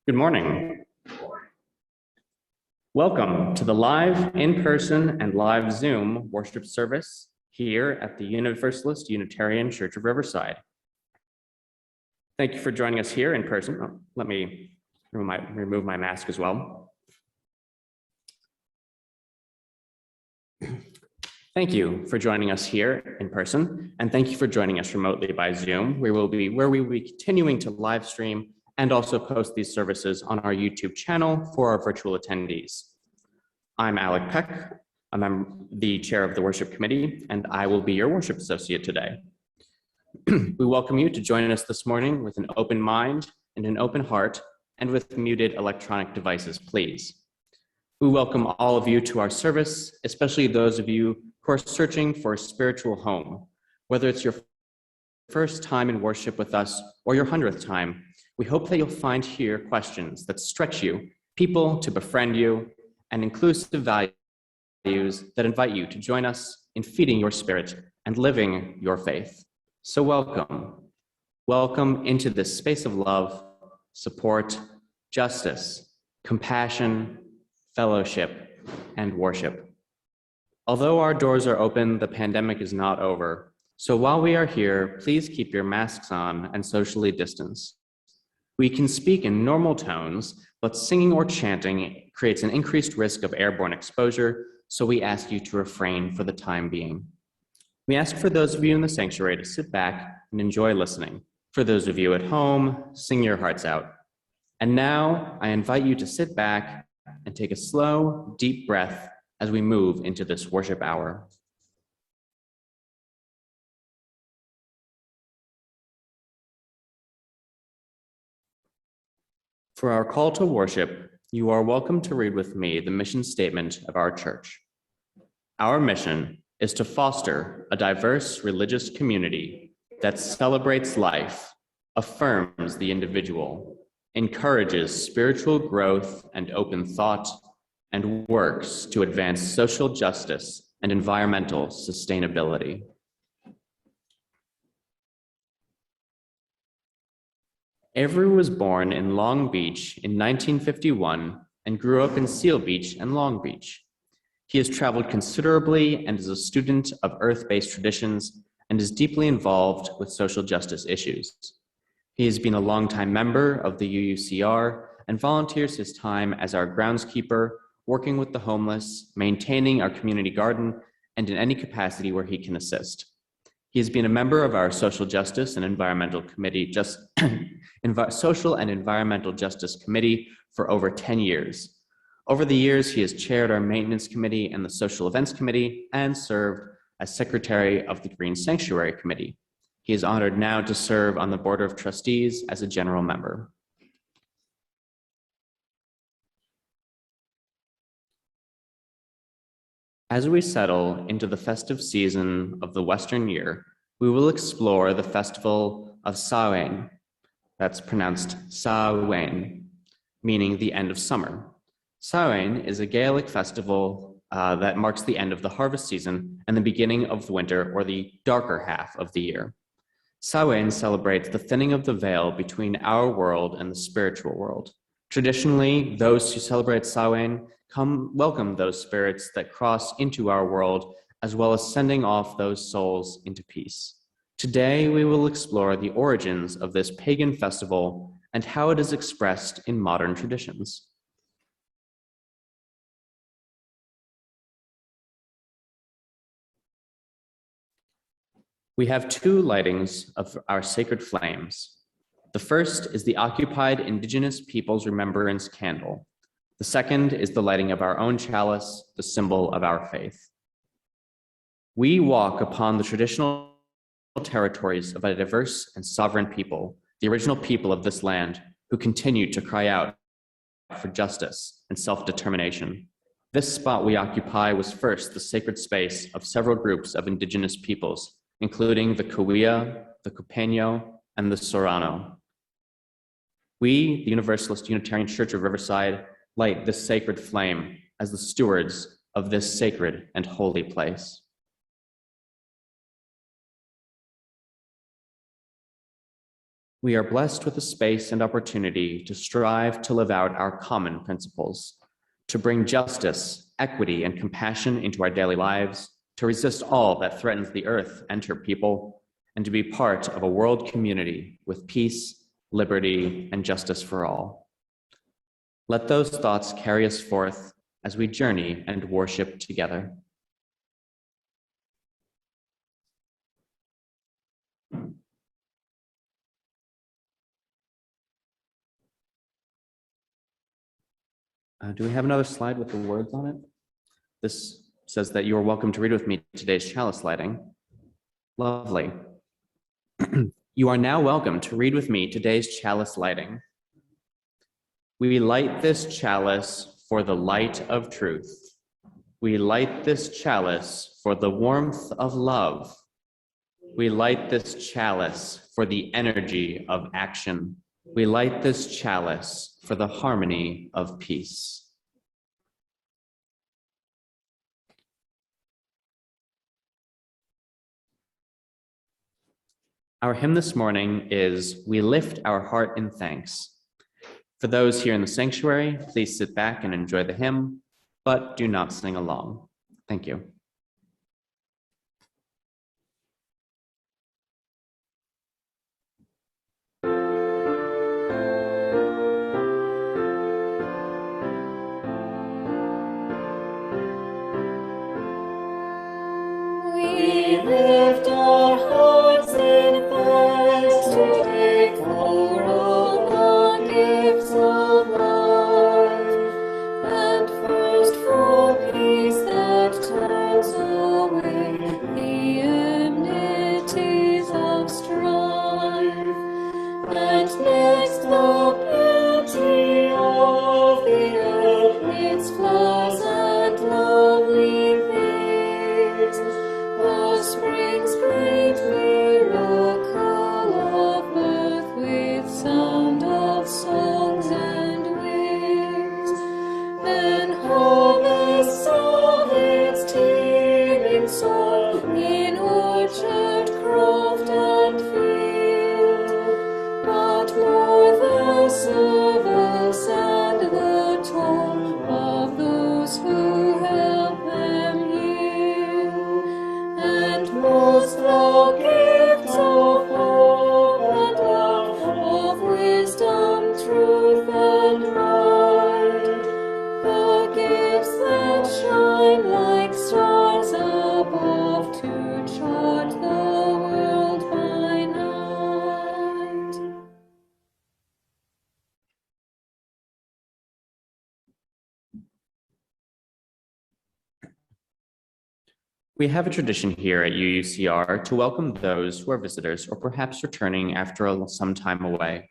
Good morning. Welcome to the live in-person and live Zoom worship service here at the Universalist Unitarian Church of Riverside. Thank you for joining us here in person. Oh, let me remove my mask as well. Thank you for joining us here in person, and thank you for joining us remotely by Zoom, where we will be continuing to live stream and also post these services on our YouTube channel for our virtual attendees. I'm Alec Peck. I'm the chair of the worship committee, and I will be your worship associate today. We welcome you to join us this morning with an open mind and an open heart, and with muted electronic devices, please. We welcome all of you to our service, especially those of you who are searching for a spiritual home. Whether it's your first time in worship with us or your 100th time, we hope that you'll find here questions that stretch you, people to befriend you, and inclusive values that invite you to join us in feeding your spirit and living your faith. So welcome. Welcome into this space of love, support, justice, compassion, fellowship, and worship. Although our doors are open, the pandemic is not over. So while we are here, please keep your masks on and socially distance. We can speak in normal tones, but singing or chanting creates an increased risk of airborne exposure, so we ask you to refrain for the time being. We ask for those of you in the sanctuary to sit back and enjoy listening. For those of you at home, sing your hearts out. And now I invite you to sit back and take a slow, deep breath as we move into this worship hour. For our call to worship, you are welcome to read with me the mission statement of our church. Our mission is to foster a diverse religious community that celebrates life, affirms the individual, encourages spiritual growth and open thought, and works to advance social justice and environmental sustainability. Avery was born in Long Beach in 1951 and grew up in Seal Beach and Long Beach. He has traveled considerably and is a student of earth-based traditions and is deeply involved with social justice issues. He has been a longtime member of the UUCR and volunteers his time as our groundskeeper, working with the homeless, maintaining our community garden, and in any capacity where he can assist. He has been a member of our Social Justice and Environmental Committee, Social and Environmental Justice Committee for over 10 years. Over the years, he has chaired our Maintenance Committee and the Social Events Committee and served as Secretary of the Green Sanctuary Committee. He is honored now to serve on the Board of Trustees as a general member. As we settle into the festive season of the Western year, we will explore the festival of Samhain, that's pronounced Sow-win, meaning the end of summer. Samhain is a Gaelic festival that marks the end of the harvest season and the beginning of winter, or the darker half of the year. Samhain celebrates the thinning of the veil between our world and the spiritual world. Traditionally, those who celebrate Samhain welcome those spirits that cross into our world, as well as sending off those souls into peace. Today, we will explore the origins of this pagan festival and how it is expressed in modern traditions. We have two lightings of our sacred flames. The first is the occupied Indigenous Peoples Remembrance candle. The second is the lighting of our own chalice, the symbol of our faith. We walk upon the traditional territories of a diverse and sovereign people, the original people of this land, who continue to cry out for justice and self-determination. This spot we occupy was first the sacred space of several groups of Indigenous peoples, including the Cahuilla, the Cupeño, and the Sorano. We, the Universalist Unitarian Church of Riverside, light this sacred flame as the stewards of this sacred and holy place. We are blessed with a space and opportunity to strive to live out our common principles, to bring justice, equity, and compassion into our daily lives, to resist all that threatens the earth and her people, and to be part of a world community with peace, liberty, and justice for all. Let those thoughts carry us forth as we journey and worship together. Do we have another slide with the words on it? This says that you are welcome to read with me today's chalice lighting. Lovely. You are now welcome to read with me today's chalice lighting. We light this chalice for the light of truth. We light this chalice for the warmth of love. We light this chalice for the energy of action. We light this chalice for the harmony of peace. Our hymn this morning is "We Lift Our Heart in Thanks." For those here in the sanctuary, please sit back and enjoy the hymn, but do not sing along. Thank you. We lift our hearts in thanks today for all the gifts of life, and first for peace that turns away the enmities of strife, and next the beauty of the earth, its flowers and lovely things. The spring's great miracle of birth, with sound of songs and wings, then harvests of its teeming soil in orchard, croft, and field, but more the service and the toil of those who help them yield, and most the gifts of hope and love, of wisdom, truth, and right, the gifts that shine like stars above to chart the world by night. We have a tradition here at UUCR to welcome those who are visitors or perhaps returning after some time away.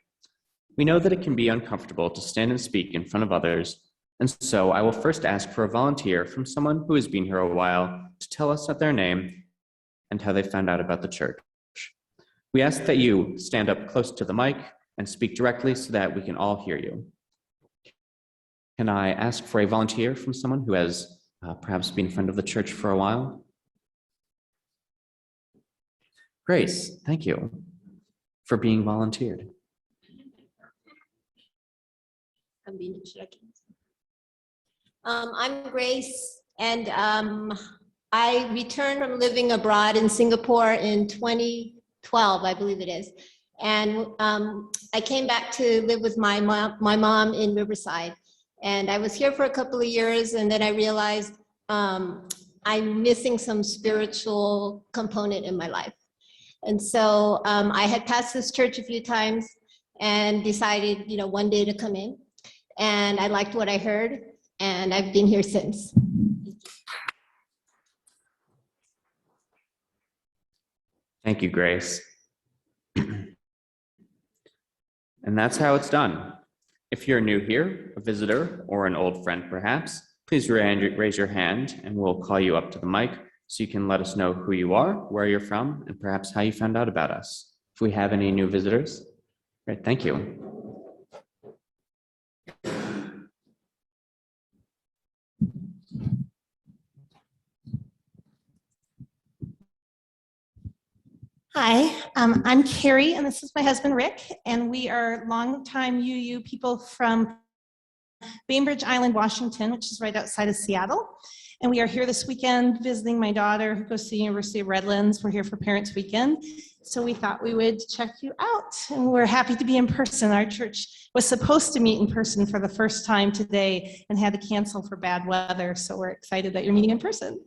We know that it can be uncomfortable to stand and speak in front of others, and so I will first ask for a volunteer from someone who has been here a while to tell us their name and how they found out about the church. We ask that you stand up close to the mic and speak directly so that we can all hear you. Can I ask for a volunteer from someone who has perhaps been a friend of the church for a while? Grace, thank you for being volunteered. I'm Grace, and I returned from living abroad in Singapore in 2012, I believe it is. And I came back to live with my mom in Riverside. And I was here for a couple of years, and then I realized I'm missing some spiritual component in my life. And so I had passed this church a few times and decided, one day to come in. And I liked what I heard, and I've been here since. Thank you, Grace. And that's how it's done. If you're new here, a visitor, or an old friend perhaps, please raise your hand and we'll call you up to the mic so you can let us know who you are, where you're from, and perhaps how you found out about us. If we have any new visitors, great, thank you. Hi, I'm Carrie, and this is my husband, Rick, and we are longtime UU people from Bainbridge Island, Washington, which is right outside of Seattle. And we are here this weekend visiting my daughter who goes to the University of Redlands. We're here for Parents Weekend. So we thought we would check you out, and we're happy to be in person. Our church was supposed to meet in person for the first time today and had to cancel for bad weather. So we're excited that you're meeting in person.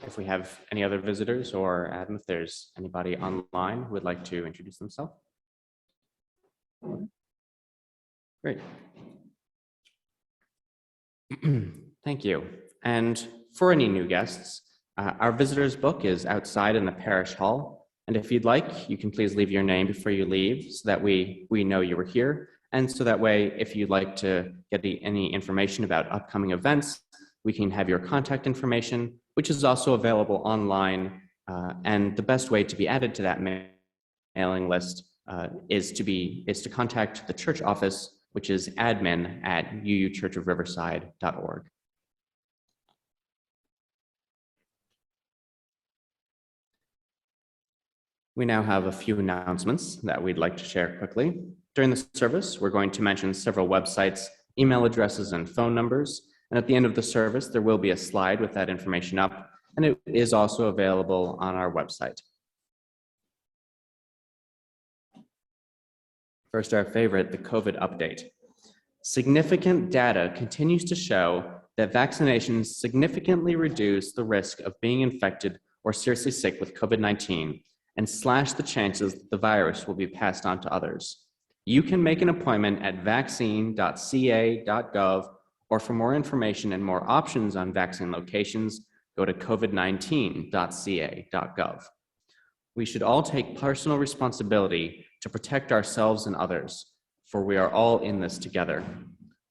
If we have any other visitors, or Adam, if there's anybody online who would like to introduce themselves. Great. Thank you. And for any new guests, our visitors book is outside in the parish hall. And if you'd like, you can please leave your name before you leave so that we know you were here. And so that way, if you'd like to get any information about upcoming events, we can have your contact information, which is also available online. And the best way to be added to that mailing list is to contact the church office, which is admin@uuchurchofriverside.org. We now have a few announcements that we'd like to share quickly. During the service, we're going to mention several websites, email addresses, and phone numbers. And at the end of the service, there will be a slide with that information up, and it is also available on our website. First, our favorite, the COVID update. Significant data continues to show that vaccinations significantly reduce the risk of being infected or seriously sick with COVID-19 and slash the chances that the virus will be passed on to others. You can make an appointment at vaccine.ca.gov, or for more information and more options on vaccine locations, go to covid19.ca.gov. We should all take personal responsibility to protect ourselves and others, for we are all in this together.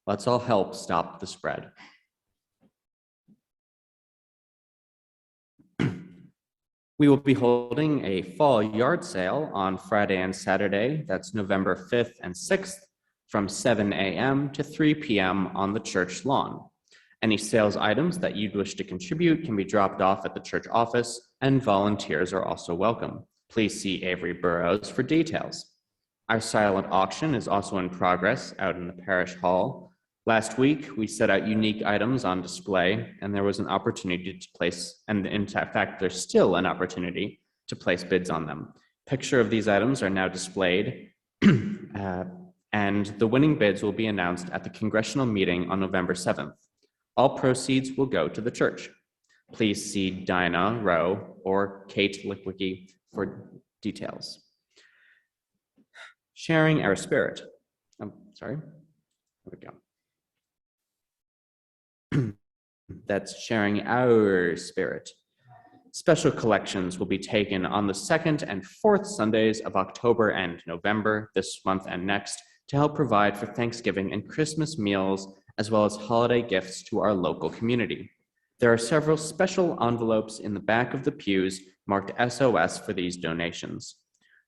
Let's all help stop the spread. We will be holding a fall yard sale on Friday and Saturday, that's November 5th and 6th, from 7 a.m. to 3 p.m. on the church lawn. Any sales items that you'd wish to contribute can be dropped off at the church office, and volunteers are also welcome. Please see Avery Burroughs for details. Our silent auction is also in progress out in the parish hall. Last week, we set out unique items on display, and there was an opportunity to place, and in fact, there's still an opportunity to place bids on them. Picture of these items are now displayed, and the winning bids will be announced at the congressional meeting on November 7th. All proceeds will go to the church. Please see Dinah Rowe or Kate Lickwicki for details. Sharing our spirit. There we go. That's sharing our spirit. Special collections will be taken on the 2nd and 4th Sundays of October and November, this month and next, to help provide for Thanksgiving and Christmas meals, as well as holiday gifts to our local community. There are several special envelopes in the back of the pews marked SOS for these donations.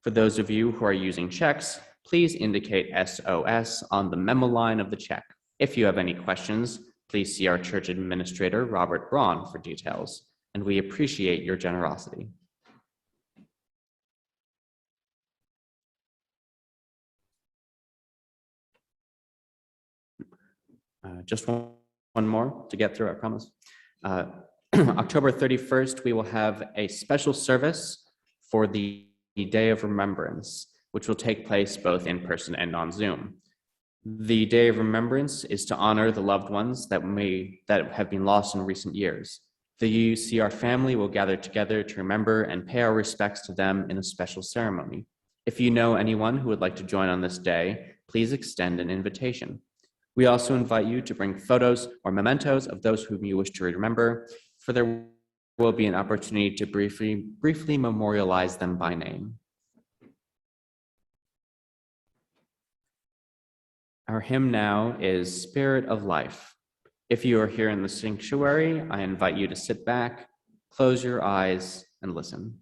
For those of you who are using checks, please indicate SOS on the memo line of the check. If you have any questions, please see our church administrator, Robert Braun, for details, and we appreciate your generosity. Just one more to get through, I promise. October 31st, we will have a special service for the Day of Remembrance, which will take place both in person and on Zoom. The Day of Remembrance is to honor the loved ones that have been lost in recent years. The UUCR family will gather together to remember and pay our respects to them in a special ceremony. If you know anyone who would like to join on this day, please extend an invitation. We also invite you to bring photos or mementos of those whom you wish to remember, for there will be an opportunity to briefly memorialize them by name. Our hymn now is Spirit of Life. If you are here in the sanctuary, I invite you to sit back, close your eyes, and listen.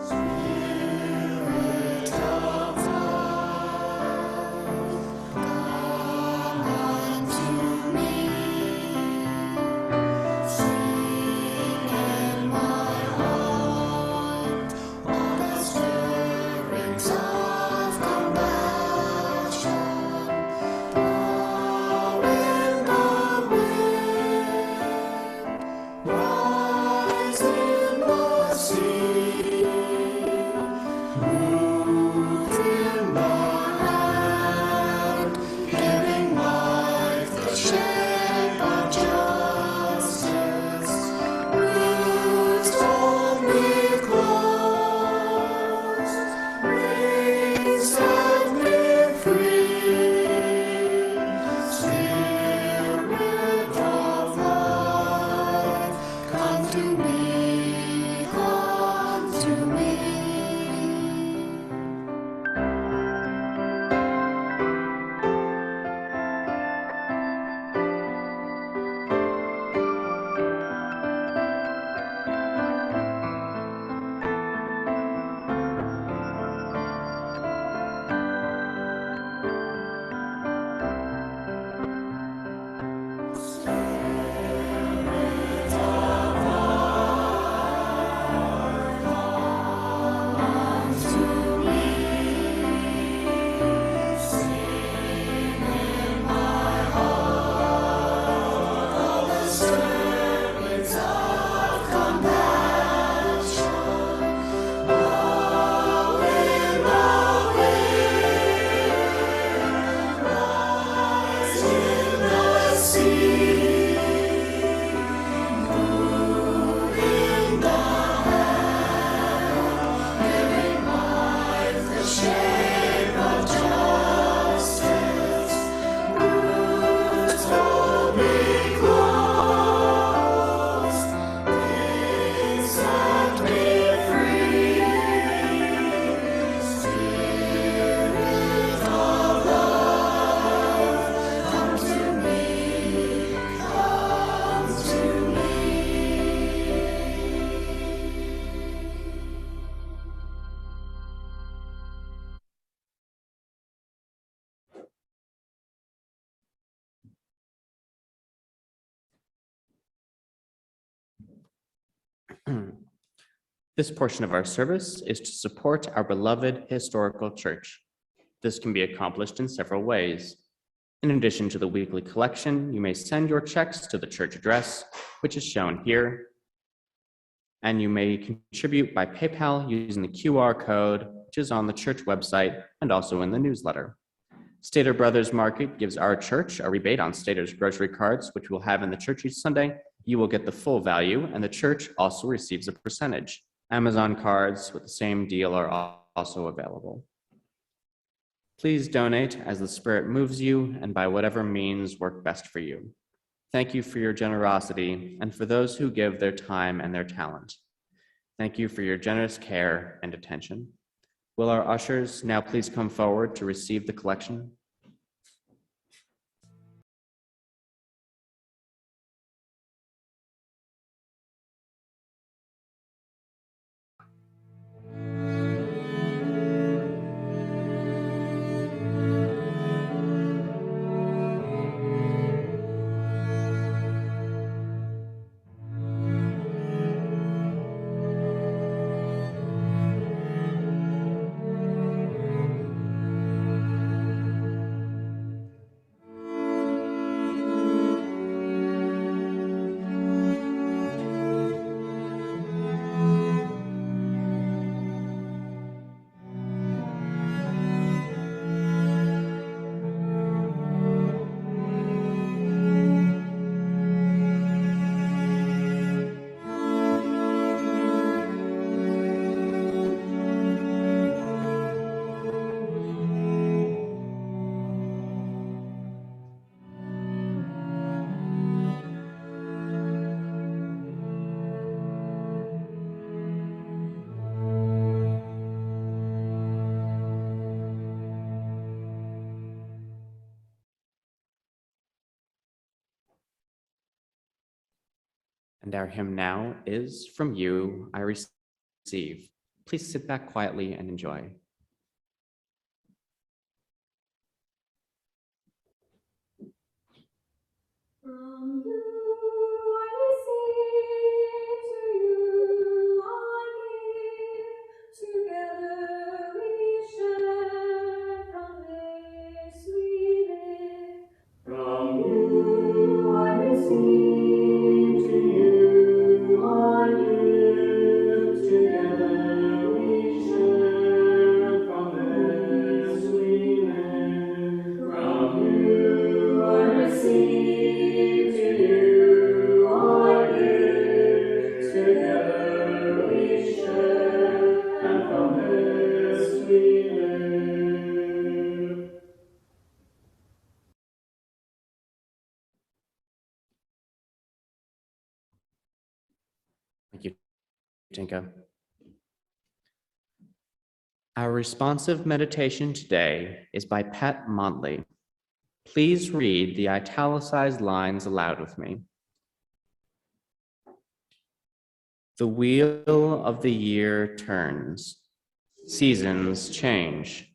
Spirit This portion of our service is to support our beloved historical church. This can be accomplished in several ways. In addition to the weekly collection, you may send your checks to the church address, which is shown here, and you may contribute by PayPal using the QR code, which is on the church website and also in the newsletter. Stater Brothers Market gives our church a rebate on Stater's grocery cards, which we'll have in the church each Sunday. You will get the full value, and the church also receives a percentage. Amazon cards with the same deal are also available. Please donate as the Spirit moves you and by whatever means work best for you. Thank you for your generosity and for those who give their time and their talent. Thank you for your generous care and attention. Will our ushers now please come forward to receive the collection? And our hymn now is From You I Receive. Please sit back quietly and enjoy. From you I receive, to you I give, together we share, from this we live. From you I receive, to you I give, together we share, from this we live. From you I receive, together we share, and from this we live. Thank you, Tinka. Our responsive meditation today is by Pat Montley. Please read the italicized lines aloud with me. The wheel of the year turns, seasons change.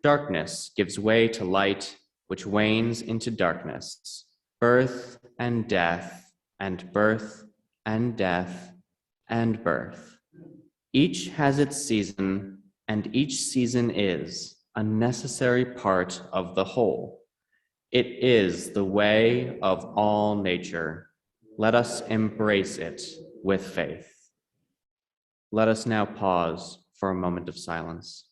Darkness gives way to light, which wanes into darkness. Birth and death, and birth and death, and birth. Each has its season, and each season is a necessary part of the whole. It is the way of all nature. Let us embrace it with faith. Let us now pause for a moment of silence.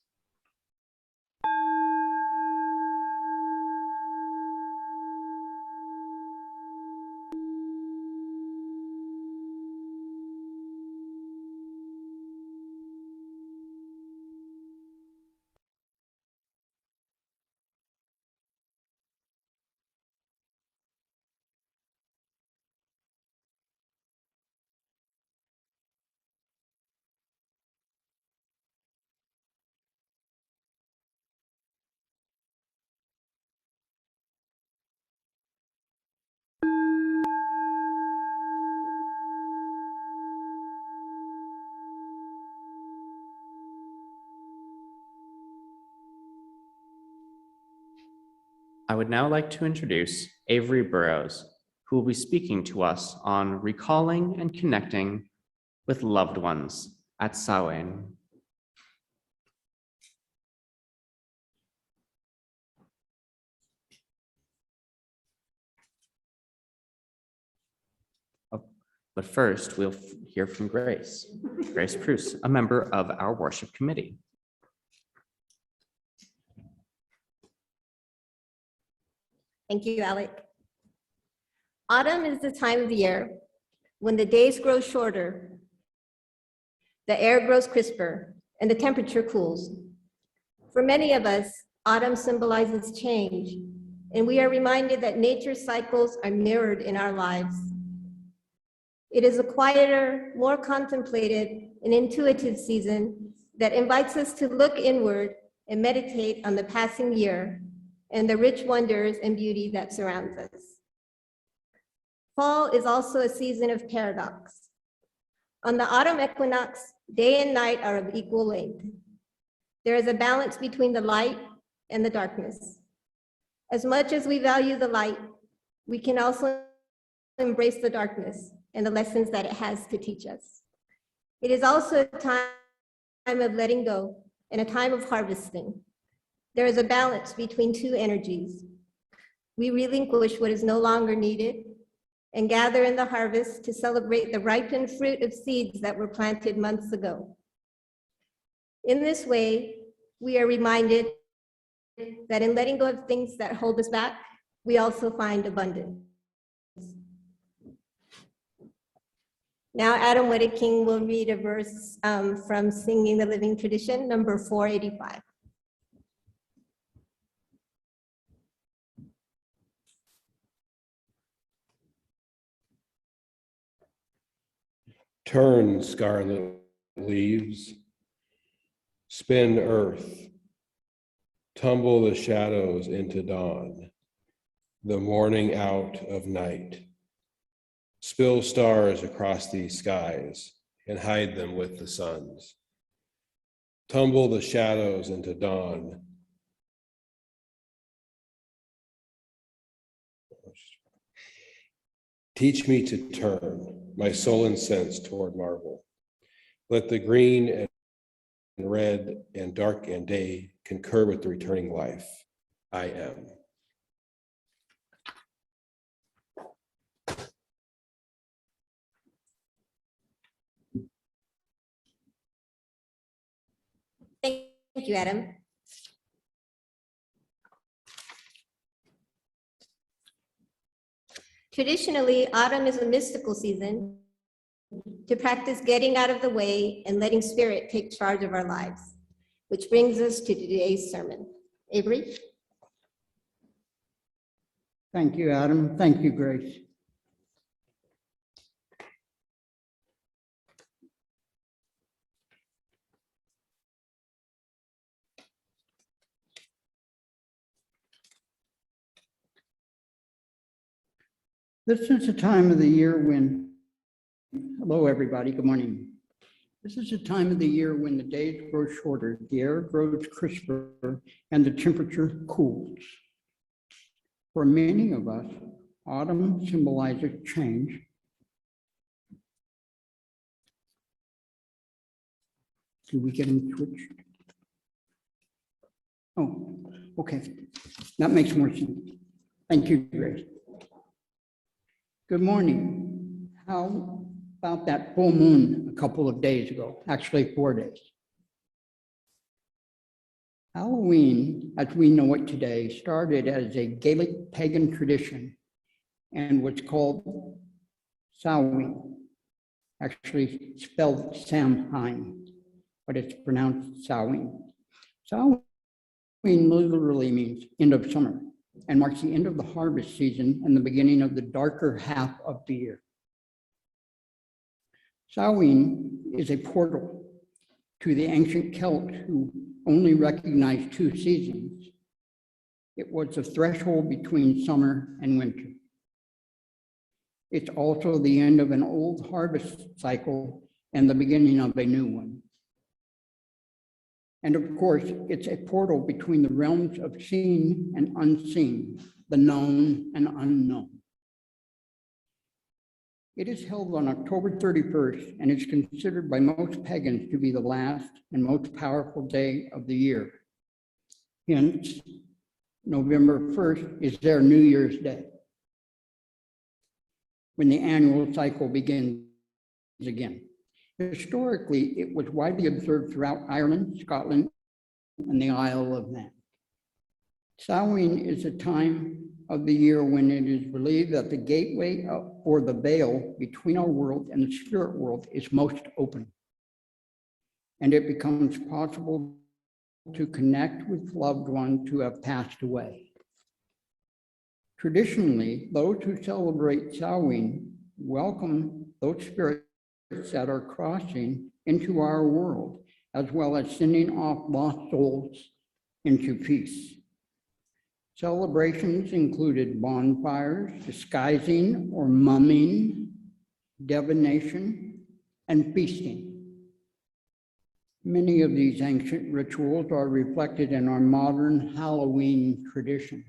I would now like to introduce Avery Burroughs, who will be speaking to us on recalling and connecting with loved ones at Sow-win. But first, we'll hear from Grace. Grace Preuss, a member of our worship committee. Thank you, Alec. Autumn is the time of the year when the days grow shorter, the air grows crisper, and the temperature cools. For many of us, autumn symbolizes change, and we are reminded that nature's cycles are mirrored in our lives. It is a quieter, more contemplated, and intuitive season that invites us to look inward and meditate on the passing year and the rich wonders and beauty that surrounds us. Fall is also a season of paradox. On the autumn equinox, day and night are of equal length. There is a balance between the light and the darkness. As much as we value the light, we can also embrace the darkness and the lessons that it has to teach us. It is also a time of letting go and a time of harvesting. There is a balance between two energies. We relinquish what is no longer needed and gather in the harvest to celebrate the ripened fruit of seeds that were planted months ago. In this way, we are reminded that in letting go of things that hold us back, we also find abundance. Now, Adam Wedeking will read a verse from Singing the Living Tradition, number 485. Turn, scarlet leaves, spin earth, tumble the shadows into dawn, the morning out of night. Spill stars across these skies and hide them with the suns. Tumble the shadows into dawn. Teach me to turn my soul and sense toward marvel. Let the green and red and dark and day concur with the returning life. I am. Thank you, Adam. Traditionally, autumn is a mystical season to practice getting out of the way and letting spirit take charge of our lives, which brings us to today's sermon. Avery? Thank you, Adam. Thank you, Grace. This is a time of the year when, hello everybody, good morning. This is a time of the year when the days grow shorter, the air grows crisper, and the temperature cools. For many of us, autumn symbolizes change. Did we get them switched? Oh, okay. That makes more sense. Thank you, Grace. Good morning. How about that full moon a couple of days ago? Actually, 4 days. Halloween, as we know it today, started as a Gaelic pagan tradition and was called Sow-win, actually spelled Samhain, but it's pronounced Sow-win. Sow-win literally means end of summer and marks the end of the harvest season and the beginning of the darker half of the year. Sow-win is a portal to the ancient Celt who only recognized 2 seasons. It was the threshold between summer and winter. It's also the end of an old harvest cycle and the beginning of a new one. And of course, it's a portal between the realms of seen and unseen, the known and unknown. It is held on October 31st and is considered by most pagans to be the last and most powerful day of the year. Hence, November 1st is their New Year's Day, when the annual cycle begins again. Historically, it was widely observed throughout Ireland, Scotland, and the Isle of Man. Sow-win is a time of the year when it is believed that the gateway or the veil between our world and the spirit world is most open, and it becomes possible to connect with loved ones who have passed away. Traditionally, those who celebrate Sow-win welcome those spirits that are crossing into our world, as well as sending off lost souls into peace. Celebrations included bonfires, disguising or mumming, divination, and feasting. Many of these ancient rituals are reflected in our modern Halloween traditions.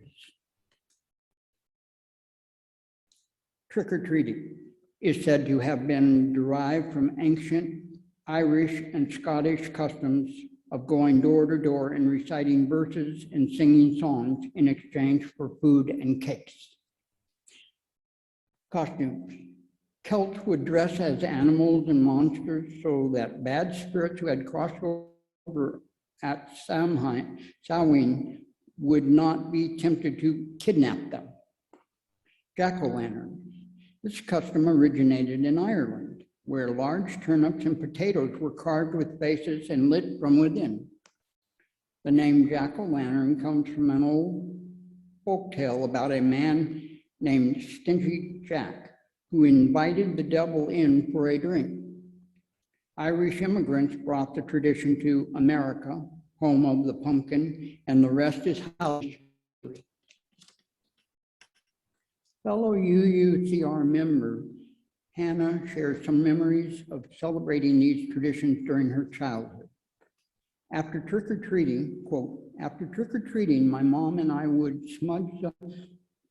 Trick-or-treating is said to have been derived from ancient Irish and Scottish customs of going door to door and reciting verses and singing songs in exchange for food and cakes. Costumes. Celts would dress as animals and monsters so that bad spirits who had crossed over at Samhain would not be tempted to kidnap them. Jack-o'-lanterns. This custom originated in Ireland, where large turnips and potatoes were carved with faces and lit from within. The name jack-o'-lantern comes from an old folktale about a man named Stingy Jack, who invited the devil in for a drink. Irish immigrants brought the tradition to America, home of the pumpkin, and the rest is history. Fellow UUCR member Hannah shares some memories of celebrating these traditions during her childhood. After trick-or-treating, quote, after trick-or-treating, my mom and I would smudge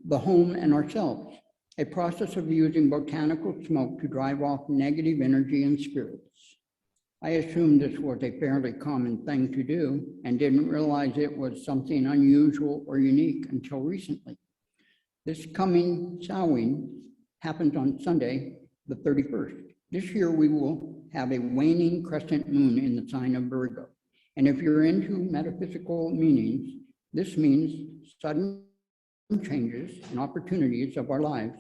the home and ourselves, a process of using botanical smoke to drive off negative energy and spirits. I assumed this was a fairly common thing to do and didn't realize it was something unusual or unique until recently. This coming Samhain happens on Sunday, the 31st. This year we will have a waning crescent moon in the sign of Virgo. And if you're into metaphysical meanings, this means sudden changes and opportunities of our lives,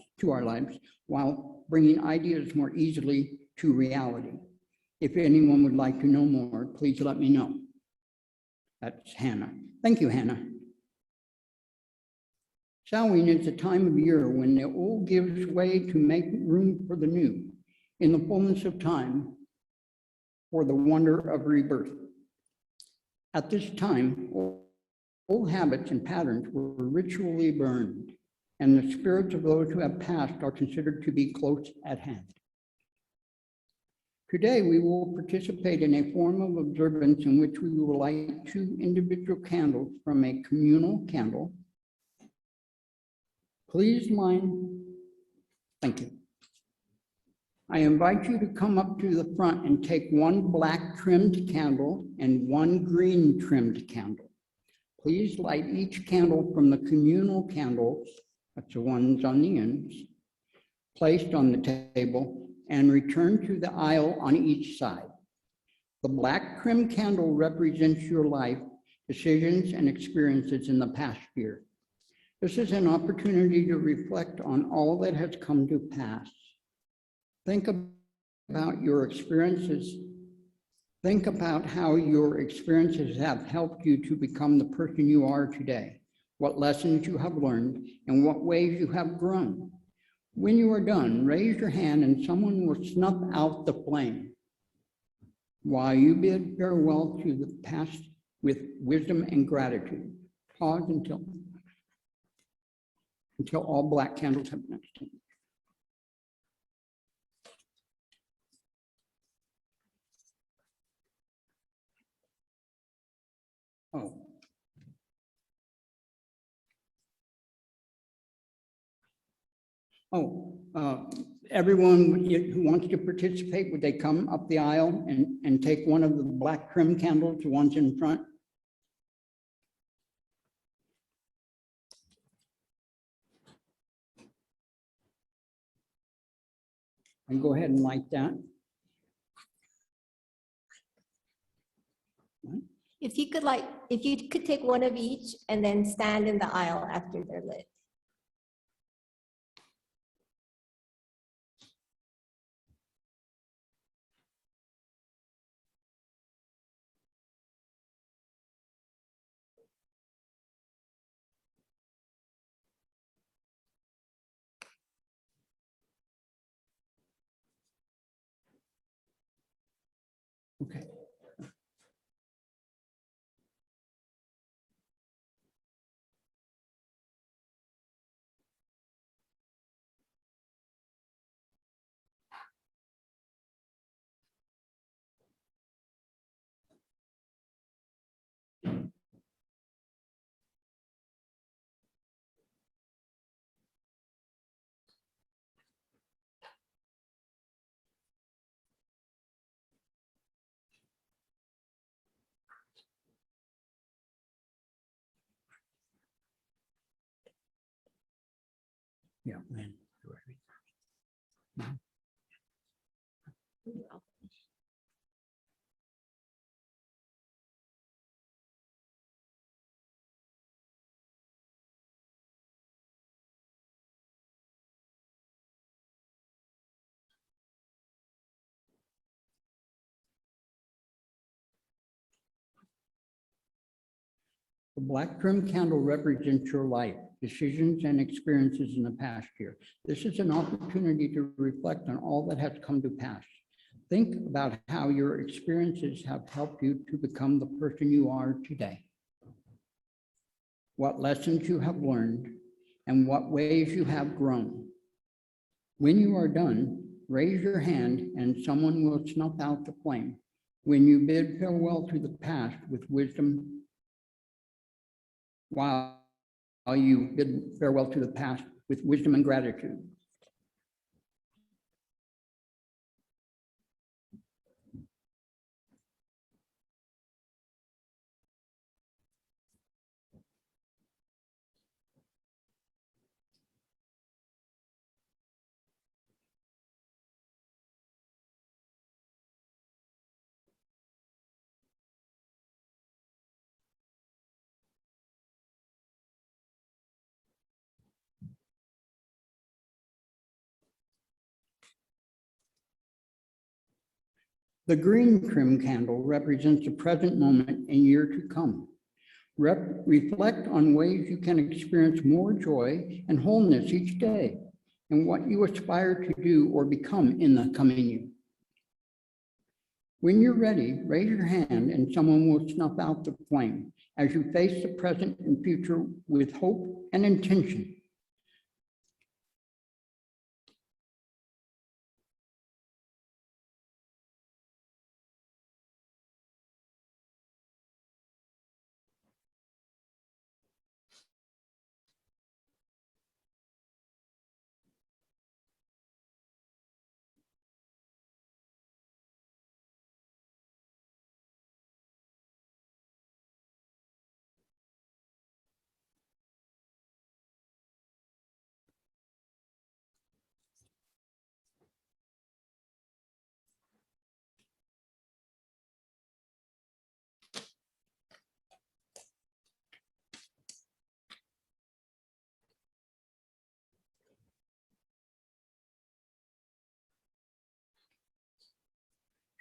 while bringing ideas more easily to reality. If anyone would like to know more, please let me know. That's Hannah. Thank you, Hannah. Samhain is a time of year when the old gives way to make room for the new, in the fullness of time, for the wonder of rebirth. At this time, old habits and patterns were ritually burned, and the spirits of those who have passed are considered to be close at hand. Today, we will participate in a form of observance in which we will light 2 individual candles from a communal candle. Please mind, thank you. I invite you to come up to the front and take 1 black trimmed candle and 1 green trimmed candle. Please light each candle from the communal candles, that's the ones on the ends, placed on the table, and return to the aisle on each side. The black trim candle represents your life, decisions, and experiences in the past year. This is an opportunity to reflect on all that has come to pass. Think about your experiences. Think about how your experiences have helped you to become the person you are today, what lessons you have learned, and what ways you have grown. When you are done, raise your hand and someone will snuff out the flame. While you bid farewell to the past with wisdom and gratitude, pause until all black candles have been extinguished. everyone who wants to participate, would they come up the aisle and take one of the black trim candles, the ones in front? And go ahead and light that. If you could take one of each and then stand in the aisle after they're lit. Okay. Yeah, man. The black trim candle represents your life, decisions, and experiences in the past year. This is an opportunity to reflect on all that has come to pass. Think about how your experiences have helped you to become the person you are today. What lessons you have learned and what ways you have grown. When you are done, raise your hand and someone will snuff out the flame. When you bid farewell to the past with wisdom, while you bid farewell to the past with wisdom and gratitude. The green trim candle represents the present moment and year to come. Reflect on ways you can experience more joy and wholeness each day and what you aspire to do or become in the coming year. When you're ready, raise your hand and someone will snuff out the flame as you face the present and future with hope and intention.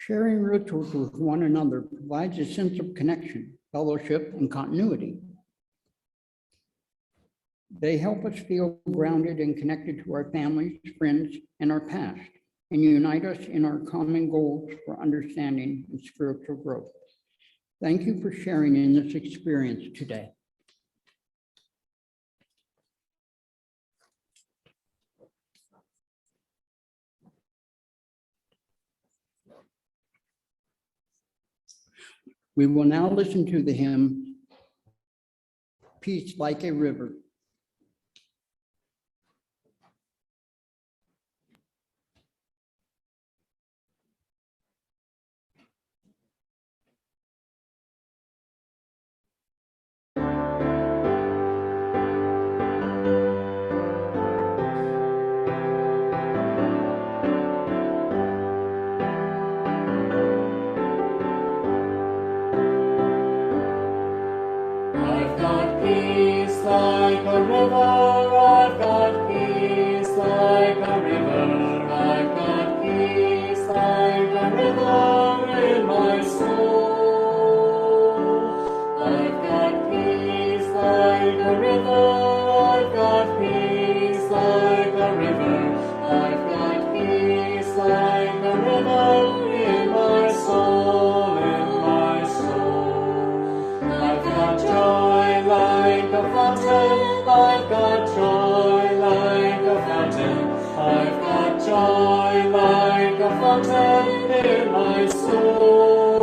Sharing rituals with one another provides a sense of connection, fellowship, and continuity. They help us feel grounded and connected to our families, friends, and our past, and unite us in our common goals for understanding and spiritual growth. Thank you for sharing in this experience today. We will now listen to the hymn, Peace Like a River. fountain in my soul.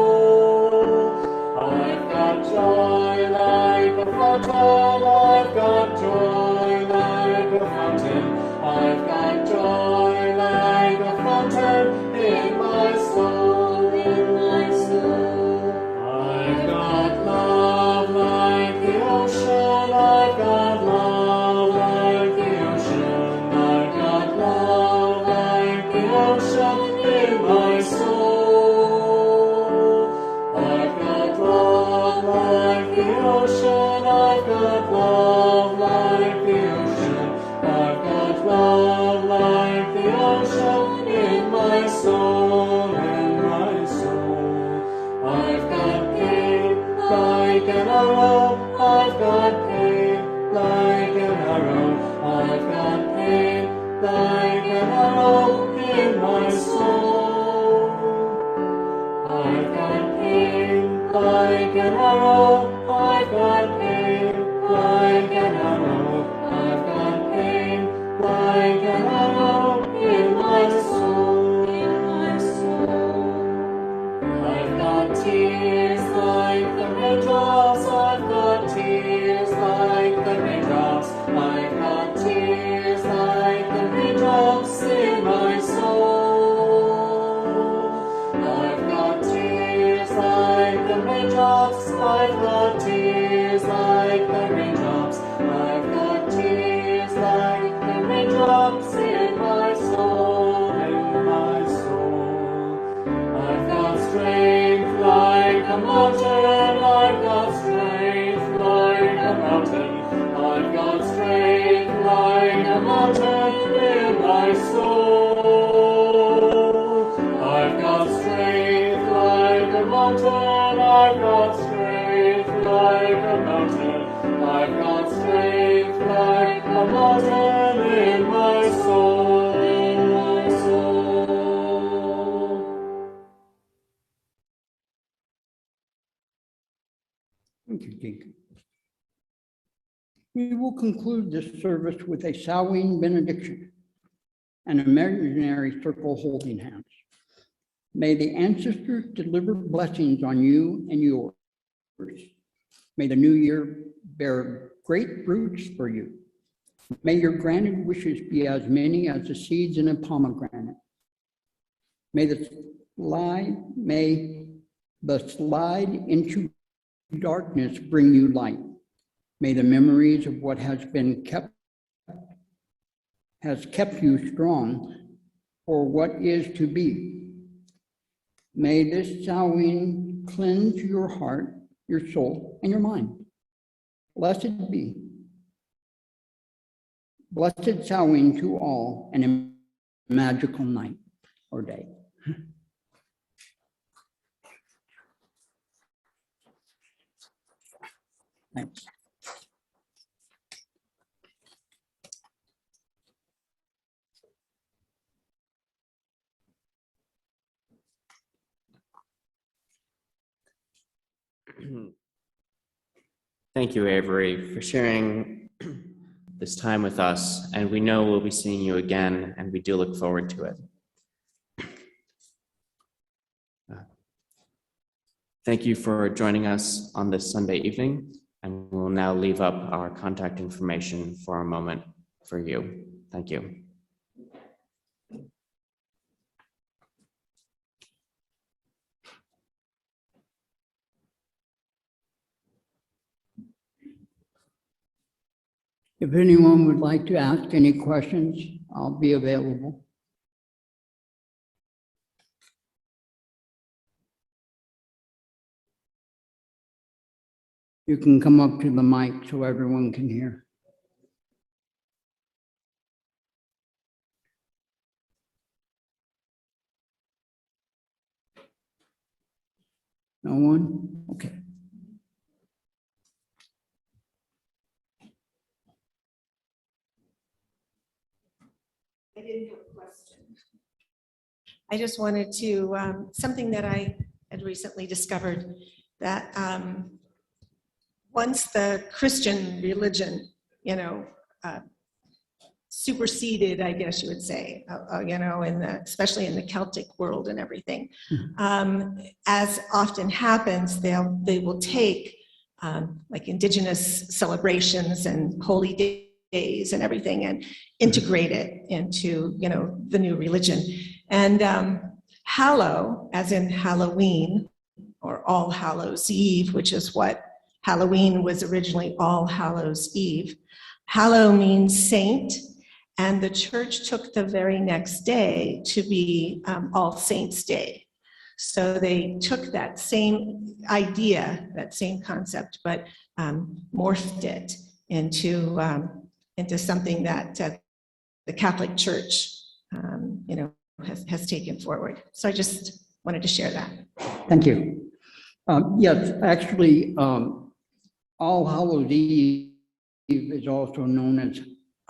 I've got joy like a fountain, I've got joy like a fountain, I've got joy like a fountain in my soul, in my soul. I've got love like the ocean, I've got love like the ocean, I've got love like the ocean in my soul. I've got love like the ocean, I've got love like the ocean, I've got love like the ocean in my soul, in my soul. I've got pain like an arrow, I've got pain like an arrow, I've got pain like an arrow in my soul. I've got pain like an arrow, I've got pain like an arrow, I've got pain like an arrow in my soul, in my soul. I've got tears like the raindrops, I've got tears like the raindrops, I've got tears like the raindrops in my soul. I've got tears like the raindrops, I've got tears like the raindrops, I've got tears like the raindrops in my soul, in my soul. I've got strength like a mountain, I've got strength like a mountain, I've got strength like a mountain in my soul. I've got strength like a mountain, I've got strength like a mountain, I've got strength like a mountain in my soul, in my soul. Thank you, Deacon. We will conclude this service with a Sow-win benediction, an imaginary circle holding hands. May the ancestors deliver blessings on you and yours. May the new year bear great fruits for you. May your granted wishes be as many as the seeds in a pomegranate. May the slide into darkness bring you light. May the memories of what has kept you strong for what is to be. May this Sow-win cleanse your heart, your soul, and your mind. Blessed be. Blessed Sow-win to all, and a magical night or day. Thanks. Thank you, Avery, for sharing this time with us, and we know we'll be seeing you again, and we do look forward to it. Thank you for joining us on this Sunday evening, and we'll now leave up our contact information for a moment for you. Thank you. If anyone would like to ask any questions, I'll be available. You can come up to the mic so everyone can hear. No one? Okay. I didn't have a question. I just wanted to, something that I had recently discovered, that once the Christian religion, superseded, I guess you would say, especially in the Celtic world and everything. As often happens, they will take like indigenous celebrations and holy days and everything and integrate it into, the new religion. And Hallow, as in Halloween, or All Hallows Eve, which is what Halloween was originally, All Hallows Eve. Hallow means saint, and the church took the very next day to be All Saints' Day. So they took that same idea, that same concept, but morphed it into something that the Catholic Church, has taken forward. So I just wanted to share that. Thank you. Yes, actually, All Hallows Eve is also known as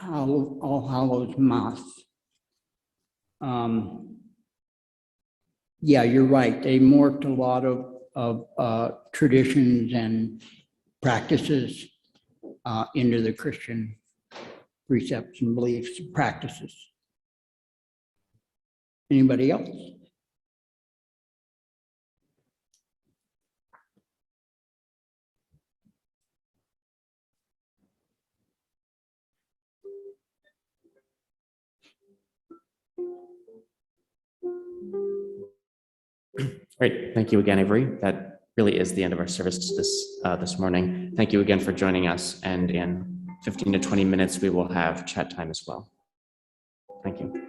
All Hallows Mass. Yeah, you're right. They morphed a lot of traditions and practices into the Christian precepts and beliefs and practices. Anybody else? Great. Thank you again, Avery. That really is the end of our service this morning. Thank you again for joining us. And in 15 to 20 minutes, we will have chat time as well. Thank you.